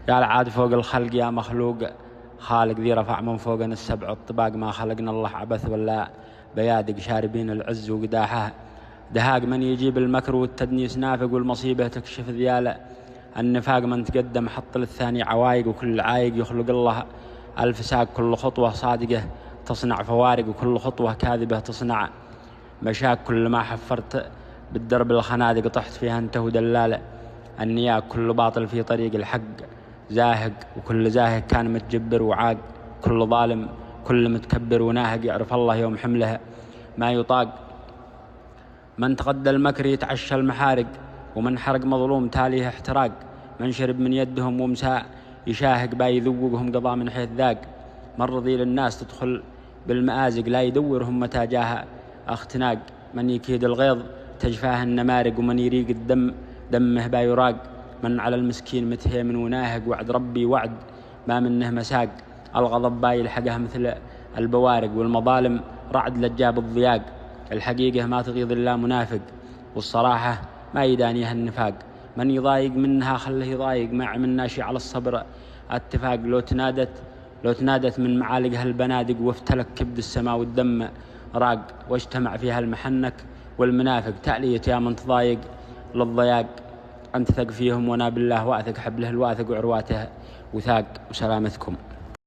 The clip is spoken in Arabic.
قال عاد فوق الخلق يا مخلوق خالق ذي رفع من فوقنا السبع الطباق، ما خلقنا الله عبث ولا بيادق شاربين العز وقداحه. دهاق من يجيب المكر والتدنيس نافق، والمصيبة تكشف ذياله النفاق. من تقدم حط للثاني عوايق، وكل عايق يخلق الله ألف ساق. كل خطوة صادقة تصنع فوارق، وكل خطوة كاذبة تصنع مشاك. كل ما حفرت بالدرب الخنادق طحت فيها انت ودلالة النياق. كل باطل في طريق الحق زاهق، وكل زاهق كان متجبر وعاق. كل ظالم كل متكبر وناهق، يعرف الله يوم حمله ما يطاق. من تغدى المكر يتعشى المحارق، ومن حرق مظلوم تاليه احتراق. من شرب من يدهم ومساء يشاهق، باي يذوقهم قضاء من حيث ذاق. من رضي للناس تدخل بالمآزق، لا يدورهم متى جاها اختناق. من يكيد الغيظ تجفاه النمارق، ومن يريق الدم دمه با يراق. من على المسكين متهيمن وناهق، وعد ربي وعد ما منه مساق. الغضب با يلحقه مثل البوارق، والمظالم رعد لجاب الضياق. الحقيقة ما تغيظ إلا منافق، والصراحة ما يدانيها النفاق. من يضايق منها خله يضايق، ما عملنا شي على الصبر اتفاق. لو تنادت من معالقها البنادق، وافتلك كبد السماء والدم راق. واجتمع فيها المحنك والمنافق، تألية يا من تضايق للضياق. أنت ثق فيهم وانا بالله واثق، حبله الواثق وعرواته وثاق. وسلامتكم.